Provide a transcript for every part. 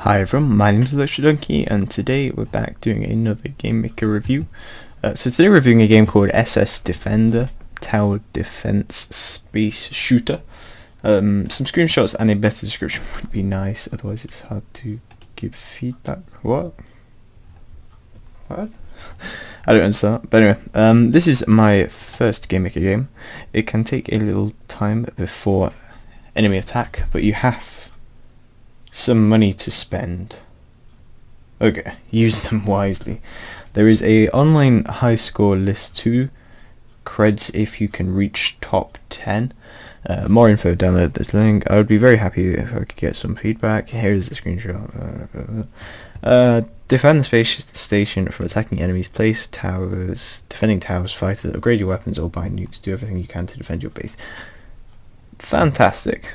Hi everyone, my name is ElectroDonkey and today we're back doing another Game Maker review. So today we're reviewing a game called SS Defender, Tower Defense Space Shooter. Some screenshots and a better description would be nice, otherwise it's hard to give feedback. What? I don't understand. But anyway, this is my first Game Maker game. It can take a little time before enemy attack, but you have some money to spend. Okay, use them wisely. There is a online high score list too. Creds if you can reach top 10. More info down there, this link. I would be very happy if I could get some feedback. Here's the screenshot. Defend the space station from attacking enemies. Place towers, defending towers, fighters, upgrade your weapons or buy nukes. Do everything you can to defend your base. Fantastic.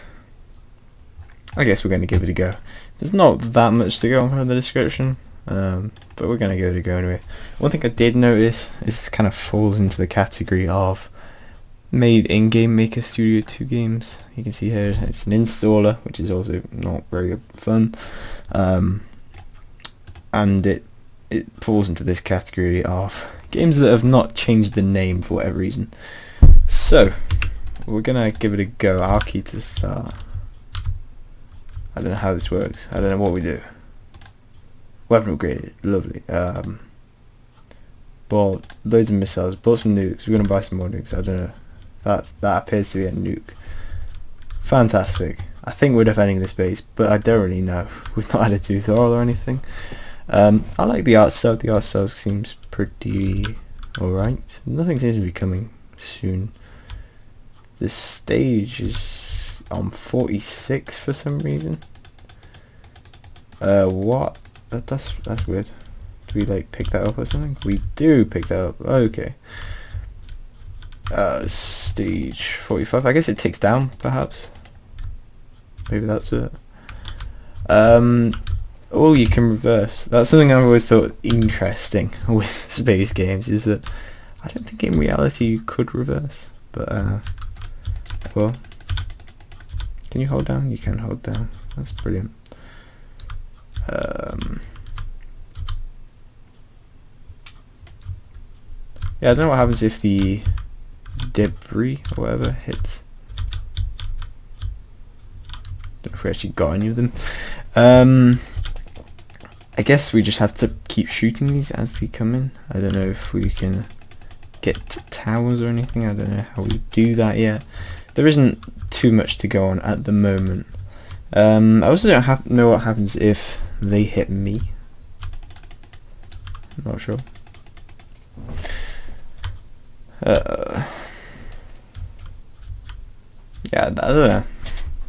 I guess we're going to give it a go. There's not that much to go on from the description, but we're going to give it a go anyway. One thing I did notice is this kind of falls into the category of made in Game Maker Studio 2 games. You can see here it's an installer, which is also not very fun, and it falls into this category of games that have not changed the name for whatever reason. So we're going to give it a go. Our key to start. I don't know how this works. I don't know what we do. Weapon upgraded. Lovely. Bought loads of missiles. Bought some nukes. We're going to buy some more nukes. I don't know. That appears to be a nuke. Fantastic. I think we're defending this base, but I don't really know. We've not had a tutorial or anything. I like the art style. The art style seems pretty alright. Nothing seems to be coming soon. The stage is on 46 for some reason. What? That's weird. Do we like pick that up or something? We do pick that up. Okay. Stage 45. I guess it ticks down, perhaps. Maybe that's it. Oh, you can reverse. That's something I've always thought interesting with space games, is that I don't think in reality you could reverse. But well. Can you hold down? You can hold down. That's brilliant. Yeah, I don't know what happens if the debris or whatever hits. Don't know if we actually got any of them. I guess we just have to keep shooting these as they come in. I don't know if we can get towers or anything. I don't know how we do that yet. There isn't too much to go on at the moment. I also don't know what happens if they hit me. I'm not sure. Yeah, I don't know.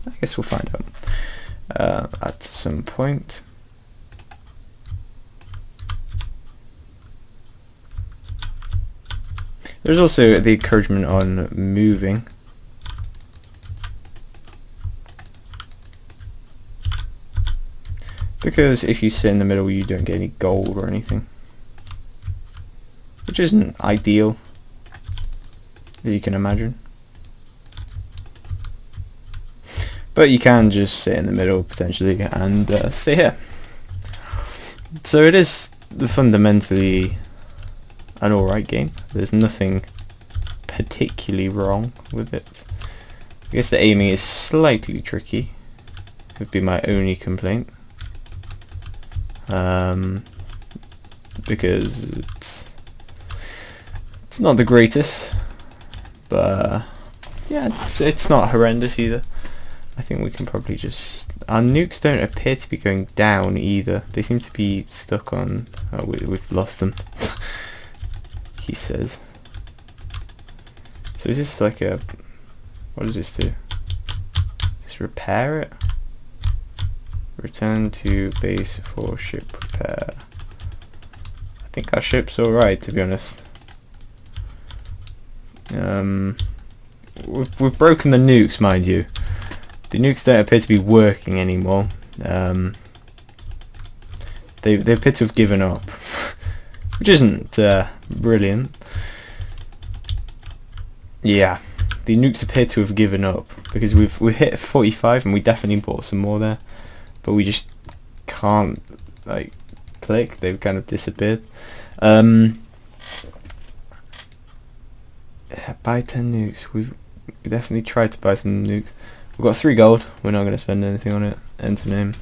I guess we'll find out at some point. There's also the encouragement on moving. Because if you sit in the middle you don't get any gold or anything, which isn't ideal, as you can imagine. But you can just sit in the middle potentially and stay here. So it is fundamentally an alright game. There's nothing particularly wrong with it. I guess the aiming is slightly tricky, would be my only complaint. Because it's not the greatest, but yeah, it's not horrendous either. I think we can probably just... Our nukes don't appear to be going down either. They seem to be stuck on... Oh, we've lost them. He says. So is this like a... What does this do? Just repair it? Return to base for ship repair. I think our ship's alright, to be honest. We've broken the nukes, mind you. The nukes don't appear to be working anymore. They appear to have given up, which isn't brilliant. Yeah, the nukes appear to have given up because we've hit 45 and we definitely bought some more there. But we just can't like click. They've kind of disappeared. Buy 10 nukes. We definitely tried to buy some nukes. We've got 3 gold. We're not going to spend anything on it. Enter name.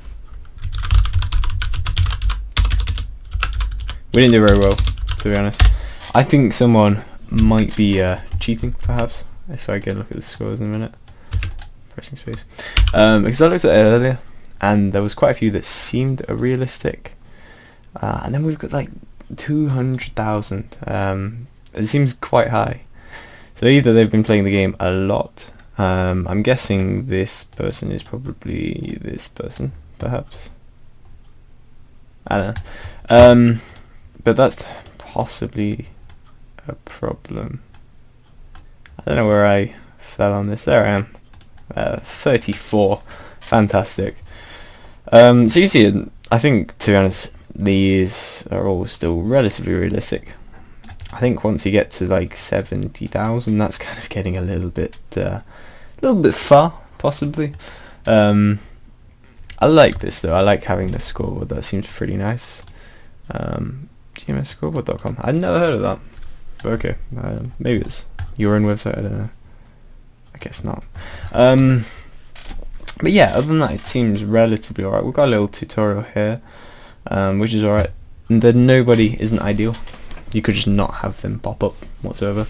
We didn't do very well, to be honest. I think someone might be cheating, perhaps, if I get a look at the scores in a minute. Pressing space. Because I looked at it earlier, and there was quite a few that seemed realistic. And then we've got like 200,000. It seems quite high. So either they've been playing the game a lot. I'm guessing this person is probably this person, perhaps. I don't know. But that's possibly a problem. I don't know where I fell on this. There I am. 34. Fantastic. So you see, I think, to be honest, these are all still relatively realistic. I think once you get to like 70,000, that's kind of getting a little bit far, possibly. I like this though. I like having the scoreboard. That seems pretty nice. GMSscoreboard.com. I'd never heard of that. But okay, maybe it's your own website. I don't know. I guess not. But yeah, other than that, it seems relatively alright. We've got a little tutorial here, which is alright. And the nobody isn't ideal. You could just not have them pop up whatsoever.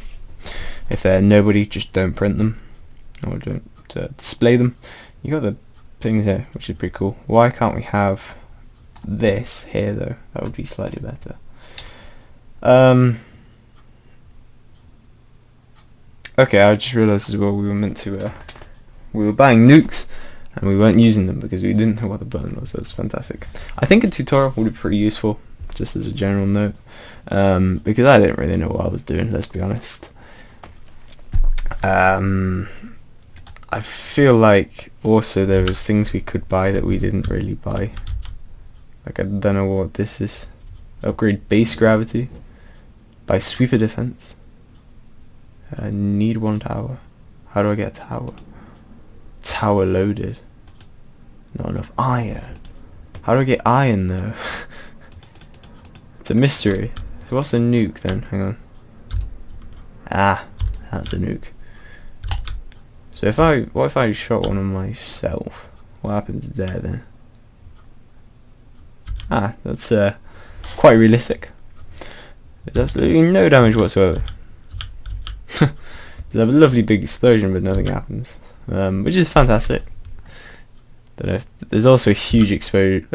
If they're nobody, just don't print them or don't display them. You got the things here, which is pretty cool. Why can't we have this here though? That would be slightly better. Okay, I just realised as well we were meant to we were buying nukes and we weren't using them because we didn't know what the button was. That's fantastic. I think a tutorial would be pretty useful, just as a general note, because I didn't really know what I was doing, let's be honest. I feel like also there was things we could buy that we didn't really buy. Like, I don't know what this is. Upgrade base gravity. Buy sweeper defense. Need 1 tower. How do I get a tower? Tower loaded. Not enough iron. How do I get iron though? It's a mystery. So what's a nuke then? Hang on. Ah, that's a nuke. So what if I shot one of myself? What happens there then? Ah, that's quite realistic. There's absolutely no damage whatsoever. There's a lovely big explosion, but nothing happens, which is fantastic. Don't know if there's also a huge explosion,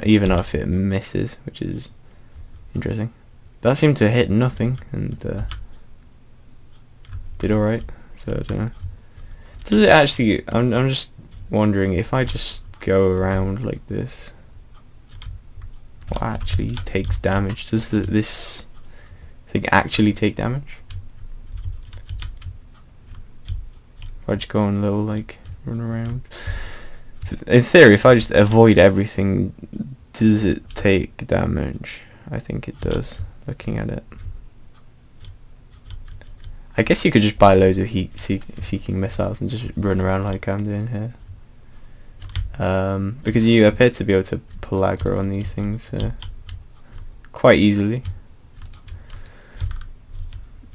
even if it misses, which is interesting. That seemed to hit nothing and did alright. So I don't know. Does it actually? I'm just wondering if I just go around like this, what actually takes damage? Does this thing actually take damage? If I just go on a little like run around. So in theory, if I just avoid everything, does it take damage? I think it does, looking at it. I guess you could just buy loads of heat-seeking missiles and just run around like I'm doing here. Because you appear to be able to pull aggro on these things quite easily.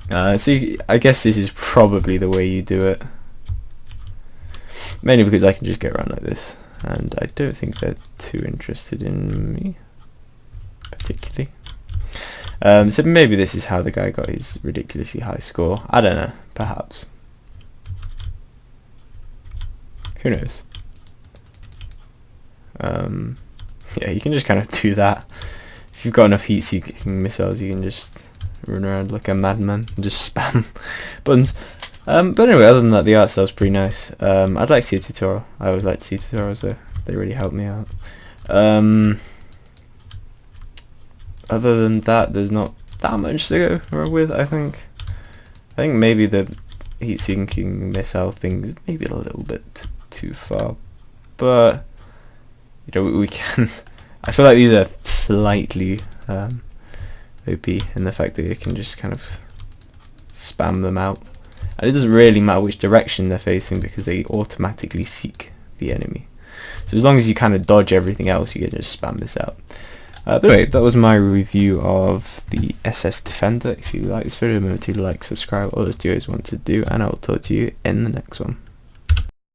I guess this is probably the way you do it. Mainly because I can just get around like this, and I don't think they're too interested in me, particularly. So maybe this is how the guy got his ridiculously high score. I don't know, perhaps. Who knows? Yeah, you can just kind of do that. If you've got enough heat-seeking missiles, you can just run around like a madman and just spam buttons. But anyway, other than that, the art style's pretty nice. I'd like to see a tutorial. I always like to see tutorials though. They really help me out. Other than that, there's not that much to go with, I think. I think maybe the heat-seeking missile thing is maybe a little bit too far. But, you know, we can... I feel like these are slightly OP in the fact that you can just kind of spam them out. And it doesn't really matter which direction they're facing because they automatically seek the enemy. So as long as you kind of dodge everything else, you can just spam this out. But anyway, that was my review of the SS Defender. If you like this video, remember to like, subscribe, all those do want to do, and I will talk to you in the next one.